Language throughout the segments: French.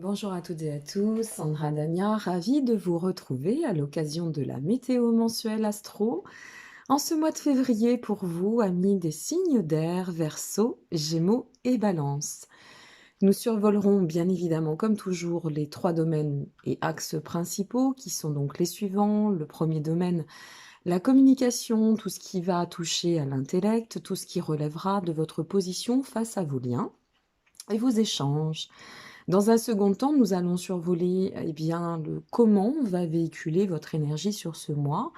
Bonjour à toutes et à tous, Sandra Dania, ravie de vous retrouver à l'occasion de la météo mensuelle Astro. En ce mois de février pour vous, amis des signes d'air, Verseau, Gémeaux et Balance. Nous survolerons bien évidemment comme toujours les trois domaines et axes principaux qui sont donc les suivants. Le premier domaine, la communication, tout ce qui va toucher à l'intellect, tout ce qui relèvera de votre position face à vos liens et vos échanges. Dans un second temps, nous allons survoler le comment on va véhiculer votre énergie sur ce mois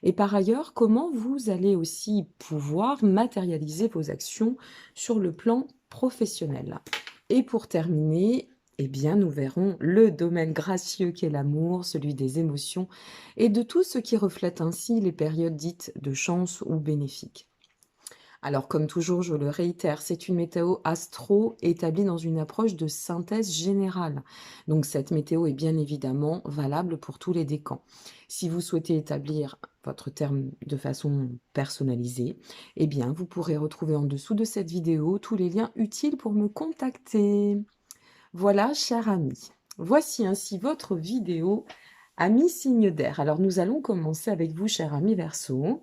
et par ailleurs, comment vous allez aussi pouvoir matérialiser vos actions sur le plan professionnel. Et pour terminer, nous verrons le domaine gracieux qu'est l'amour, celui des émotions et de tout ce qui reflète ainsi les périodes dites de chance ou bénéfiques. Alors, comme toujours, je le réitère, c'est une météo astro établie dans une approche de synthèse générale. Donc, cette météo est bien évidemment valable pour tous les décans. Si vous souhaitez établir votre terme de façon personnalisée, vous pourrez retrouver en dessous de cette vidéo tous les liens utiles pour me contacter. Voilà, cher ami. Voici ainsi votre vidéo ami signe d'air. Alors, nous allons commencer avec vous, cher ami Verseau.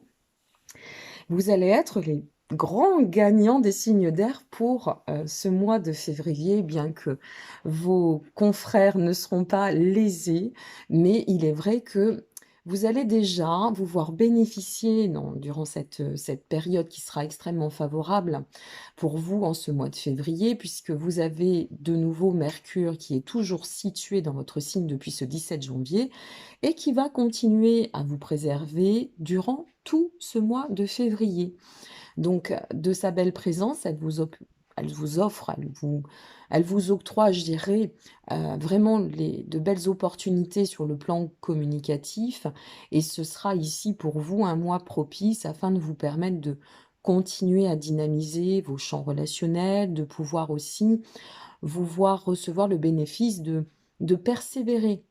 Vous allez être les grands gagnants des signes d'air pour ce mois de février, bien que vos confrères ne seront pas lésés, mais il est vrai que vous allez déjà vous voir bénéficier durant cette période qui sera extrêmement favorable pour vous en ce mois de février, puisque vous avez de nouveau Mercure qui est toujours situé dans votre signe depuis ce 17 janvier et qui va continuer à vous préserver durant tout ce mois de février. Donc, de sa belle présence, elle vous offre, elle vous octroie, je dirais, vraiment de belles opportunités sur le plan communicatif. Et ce sera ici pour vous un mois propice afin de vous permettre de continuer à dynamiser vos champs relationnels, de pouvoir aussi vous voir recevoir le bénéfice de persévérer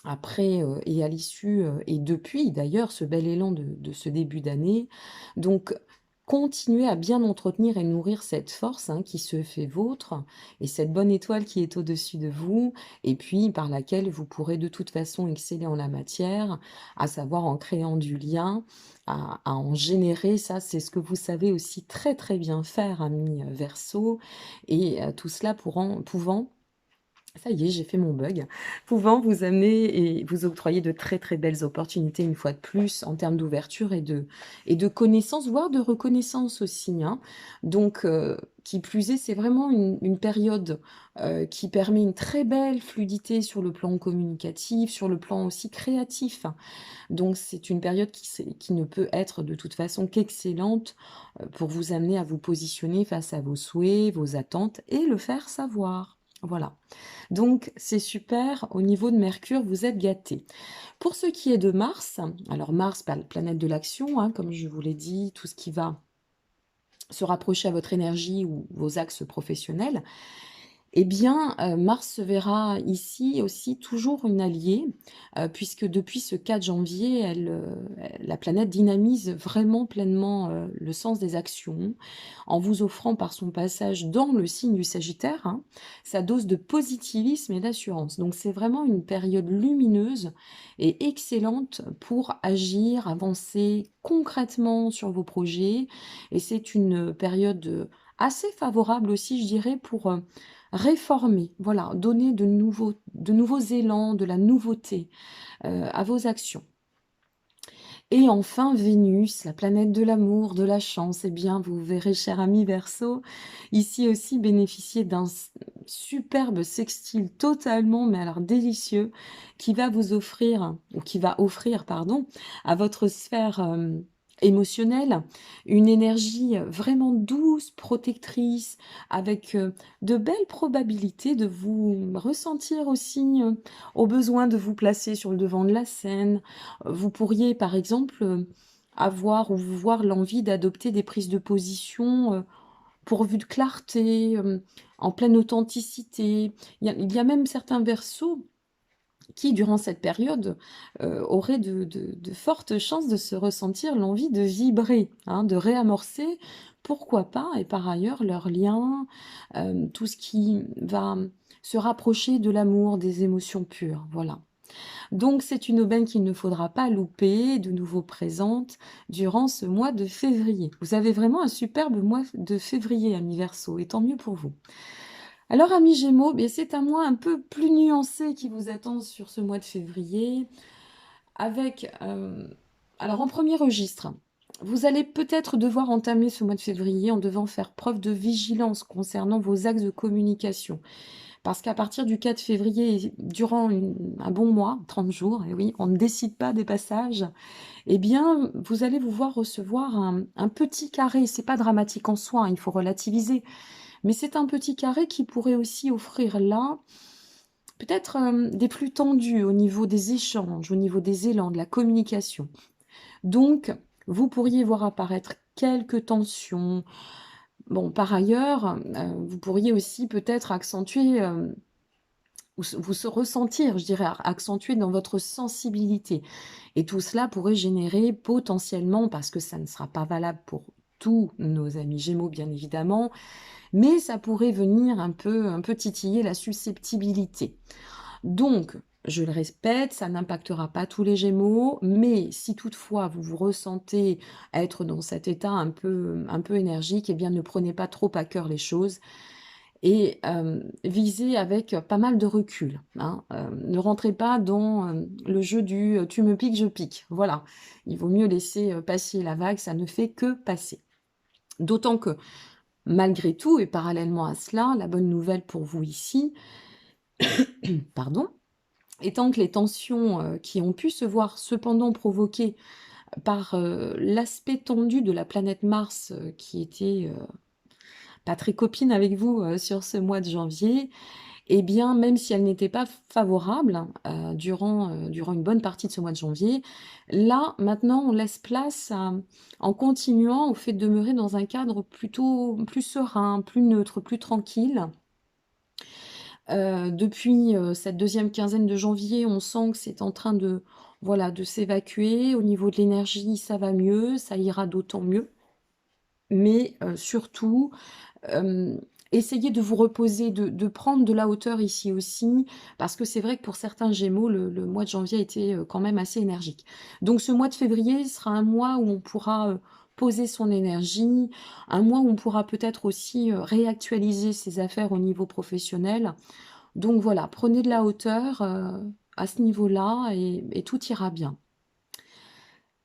après, et à l'issue, et depuis d'ailleurs ce bel élan de ce début d'année. Donc continuez à bien entretenir et nourrir cette force, hein, qui se fait vôtre et cette bonne étoile qui est au-dessus de vous et puis par laquelle vous pourrez de toute façon exceller en la matière, à savoir en créant du lien, à en générer. Ça, c'est ce que vous savez aussi très, très bien faire, ami Verseau, et tout cela pouvant ça y est, j'ai fait mon bug. Pouvant vous amener et vous octroyer de très, très belles opportunités une fois de plus en termes d'ouverture et de connaissances, voire de reconnaissance aussi, hein. Donc, qui plus est, c'est vraiment une période, qui permet une très belle fluidité sur le plan communicatif, sur le plan aussi créatif. Donc c'est une période qui ne peut être de toute façon qu'excellente, pour vous amener à vous positionner face à vos souhaits, vos attentes et le faire savoir. Voilà. Donc c'est super, au niveau de Mercure, vous êtes gâtés. Pour ce qui est de Mars, alors Mars, planète de l'action, hein, comme je vous l'ai dit, tout ce qui va se rapprocher à votre énergie ou vos axes professionnels, Mars se verra ici aussi toujours une alliée, puisque depuis ce 4 janvier, la planète dynamise vraiment pleinement, le sens des actions, en vous offrant par son passage dans le signe du Sagittaire, hein, sa dose de positivisme et d'assurance. Donc c'est vraiment une période lumineuse et excellente pour agir, avancer concrètement sur vos projets et c'est une période, assez favorable aussi, je dirais, pour, réformer, voilà, donner de nouveaux élans, de la nouveauté, à vos actions. Et enfin, Vénus, la planète de l'amour, de la chance, vous verrez, cher ami Verseau, ici aussi bénéficier d'un superbe sextile totalement, mais alors délicieux, qui va vous offrir, ou qui va offrir, pardon, à votre sphère émotionnelle, une énergie vraiment douce, protectrice, avec de belles probabilités de vous ressentir aussi au besoin de vous placer sur le devant de la scène. Vous pourriez, par exemple, avoir ou voir l'envie d'adopter des prises de position pourvues de clarté, en pleine authenticité. Il y a même certains versos qui, durant cette période, auraient de fortes chances de se ressentir l'envie de vibrer, hein, de réamorcer, pourquoi pas, et par ailleurs, leurs liens, tout ce qui va se rapprocher de l'amour, des émotions pures, voilà. Donc c'est une aubaine qu'il ne faudra pas louper, de nouveau présente durant ce mois de février. Vous avez vraiment un superbe mois de février, amis Verseau, et tant mieux pour vous. Alors, amis Gémeaux, bien, c'est un mois un peu plus nuancé qui vous attend sur ce mois de février, avec, alors en premier registre, vous allez peut-être devoir entamer ce mois de février en devant faire preuve de vigilance concernant vos axes de communication. Parce qu'à partir du 4 février, durant un bon mois, 30 jours, et oui, on ne décide pas des passages, eh bien, vous allez vous voir recevoir un petit carré. C'est pas dramatique en soi, hein, il faut relativiser. Mais c'est un petit carré qui pourrait aussi offrir là, peut-être des flux tendus au niveau des échanges, au niveau des élans, de la communication. Donc, vous pourriez voir apparaître quelques tensions. Bon, par ailleurs, vous pourriez aussi peut-être accentuer vous se ressentir, je dirais, accentuer dans votre sensibilité. Et tout cela pourrait générer potentiellement, parce que ça ne sera pas valable pour tous nos amis Gémeaux, bien évidemment, mais ça pourrait venir un peu titiller la susceptibilité. Donc, je le répète, ça n'impactera pas tous les Gémeaux, mais si toutefois vous vous ressentez être dans cet état un peu énergique, eh bien ne prenez pas trop à cœur les choses et visez avec pas mal de recul, hein. Ne rentrez pas dans le jeu du tu me piques, je pique. Voilà, il vaut mieux laisser passer la vague, ça ne fait que passer. D'autant que malgré tout, et parallèlement à cela, la bonne nouvelle pour vous ici, pardon, étant que les tensions qui ont pu se voir cependant provoquées par l'aspect tendu de la planète Mars qui était pas très copine avec vous sur ce mois de janvier, eh bien, même si elle n'était pas favorable durant une bonne partie de ce mois de janvier, là, maintenant, on laisse place en continuant au fait de demeurer dans un cadre plutôt plus serein, plus neutre, plus tranquille. Depuis cette deuxième quinzaine de janvier, on sent que c'est en train de, voilà, de s'évacuer. Au niveau de l'énergie, ça va mieux, ça ira d'autant mieux. Mais surtout, essayez de vous reposer, de prendre de la hauteur ici aussi, parce que c'est vrai que pour certains Gémeaux, le mois de janvier a été quand même assez énergique. Donc ce mois de février sera un mois où on pourra poser son énergie, un mois où on pourra peut-être aussi réactualiser ses affaires au niveau professionnel. Donc voilà, prenez de la hauteur à ce niveau-là et tout ira bien.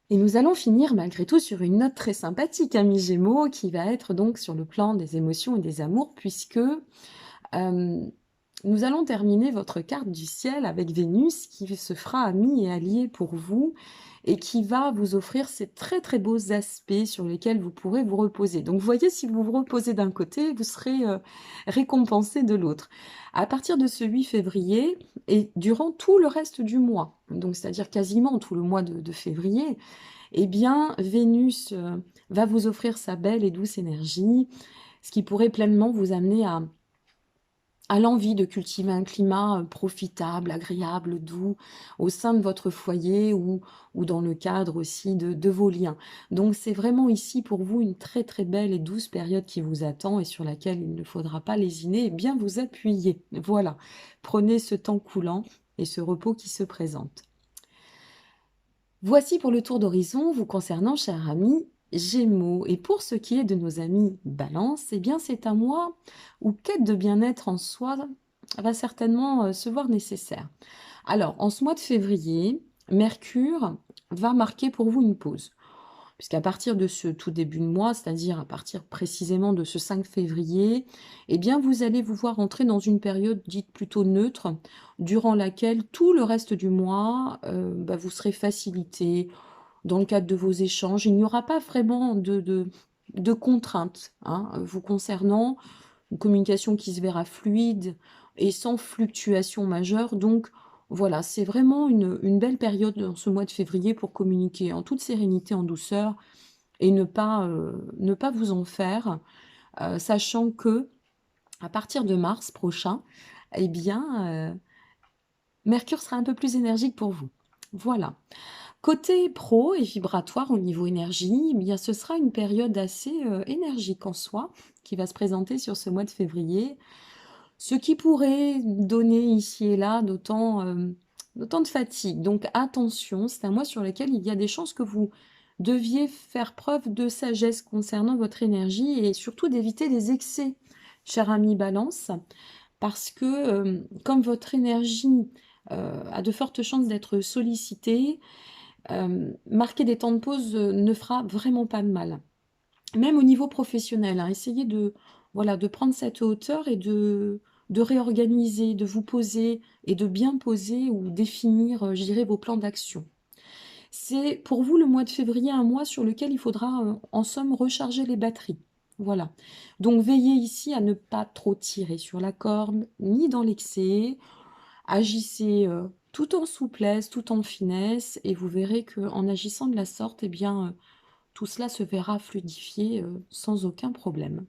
Et nous allons finir malgré tout sur une note très sympathique, amis Gémeaux, qui va être donc sur le plan des émotions et des amours, puisque nous allons terminer votre carte du ciel avec Vénus, qui se fera amie et alliée pour vous, et qui va vous offrir ces très très beaux aspects sur lesquels vous pourrez vous reposer. Donc vous voyez, si vous vous reposez d'un côté, vous serez récompensé de l'autre. À partir de ce 8 février, et durant tout le reste du mois, donc c'est-à-dire quasiment tout le mois de février, eh bien, Vénus va vous offrir sa belle et douce énergie, ce qui pourrait pleinement vous amener à l'envie de cultiver un climat profitable, agréable, doux, au sein de votre foyer ou dans le cadre aussi de vos liens. Donc c'est vraiment ici pour vous une très très belle et douce période qui vous attend et sur laquelle il ne faudra pas lésiner et bien vous appuyer. Voilà, prenez ce temps coulant et ce repos qui se présente. Voici pour le tour d'horizon vous concernant, chers amis Gémeaux. Et pour ce qui est de nos amis Balance, eh bien c'est un mois où quête de bien-être en soi va certainement se voir nécessaire. Alors, en ce mois de février, Mercure va marquer pour vous une pause. Puisqu'à partir de ce tout début de mois, c'est-à-dire à partir précisément de ce 5 février, eh bien vous allez vous voir entrer dans une période dite plutôt neutre, durant laquelle tout le reste du mois, vous serez facilité dans le cadre de vos échanges. Il n'y aura pas vraiment de contraintes hein, vous concernant, une communication qui se verra fluide et sans fluctuation majeure. Donc voilà, c'est vraiment une belle période dans ce mois de février pour communiquer en toute sérénité, en douceur et ne pas vous en faire, sachant que à partir de mars prochain, eh bien, Mercure sera un peu plus énergique pour vous. Voilà. Côté pro et vibratoire au niveau énergie, eh bien, ce sera une période assez énergique en soi qui va se présenter sur ce mois de février, ce qui pourrait donner ici et là d'autant de fatigue. Donc attention, c'est un mois sur lequel il y a des chances que vous deviez faire preuve de sagesse concernant votre énergie et surtout d'éviter les excès, cher ami Balance, parce que comme votre énergie a de fortes chances d'être sollicitée, marquer des temps de pause ne fera vraiment pas de mal. Même au niveau professionnel, hein, essayez de, voilà, de prendre cette hauteur et de réorganiser, de vous poser et de bien poser ou définir, je dirais, vos plans d'action. C'est pour vous le mois de février, un mois sur lequel il faudra, en somme, recharger les batteries. Voilà. Donc veillez ici à ne pas trop tirer sur la corde, ni dans l'excès. Agissez tout en souplesse, tout en finesse, et vous verrez qu'en agissant de la sorte, eh bien, tout cela se verra fluidifier sans aucun problème.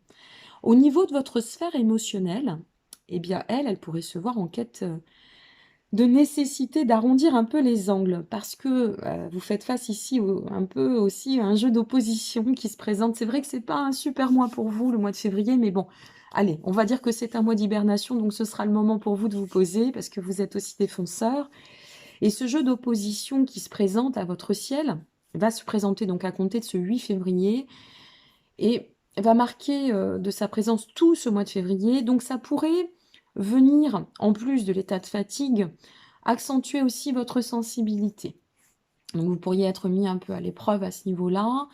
Au niveau de votre sphère émotionnelle, eh bien, elle pourrait se voir en quête de nécessité d'arrondir un peu les angles, parce que vous faites face ici un peu aussi à un jeu d'opposition qui se présente. C'est vrai que c'est pas un super mois pour vous, le mois de février, mais bon, allez, on va dire que c'est un mois d'hibernation, donc ce sera le moment pour vous de vous poser, parce que vous êtes aussi défenseur. Et ce jeu d'opposition qui se présente à votre ciel va se présenter donc à compter de ce 8 février et va marquer de sa présence tout ce mois de février. Donc ça pourrait venir, en plus de l'état de fatigue, accentuer aussi votre sensibilité. Donc vous pourriez être mis un peu à l'épreuve à ce niveau-là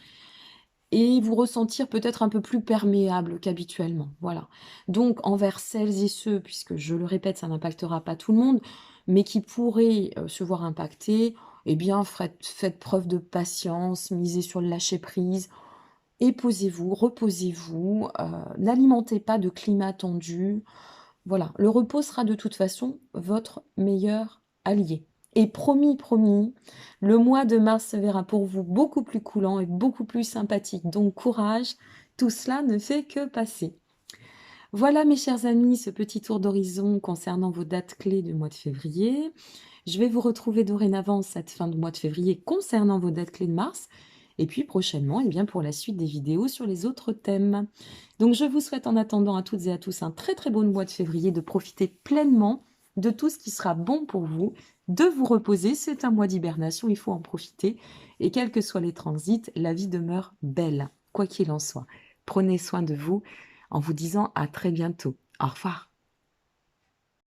et vous ressentir peut-être un peu plus perméable qu'habituellement. Voilà. Donc envers celles et ceux, puisque je le répète, ça n'impactera pas tout le monde, mais qui pourraient se voir impactés, eh bien faites preuve de patience, misez sur le lâcher-prise, et posez-vous, reposez-vous, n'alimentez pas de climat tendu. Voilà, le repos sera de toute façon votre meilleur allié. Et promis, promis, le mois de mars se verra pour vous beaucoup plus coulant et beaucoup plus sympathique. Donc courage, tout cela ne fait que passer. Voilà mes chers amis, ce petit tour d'horizon concernant vos dates clés du mois de février. Je vais vous retrouver dorénavant cette fin de mois de février concernant vos dates clés de mars. Et puis prochainement, eh bien, pour la suite des vidéos sur les autres thèmes. Donc je vous souhaite en attendant à toutes et à tous un très très bon mois de février, de profiter pleinement de tout ce qui sera bon pour vous, de vous reposer. C'est un mois d'hibernation, il faut en profiter. Et quels que soient les transits, la vie demeure belle, quoi qu'il en soit. Prenez soin de vous en vous disant à très bientôt. Au revoir.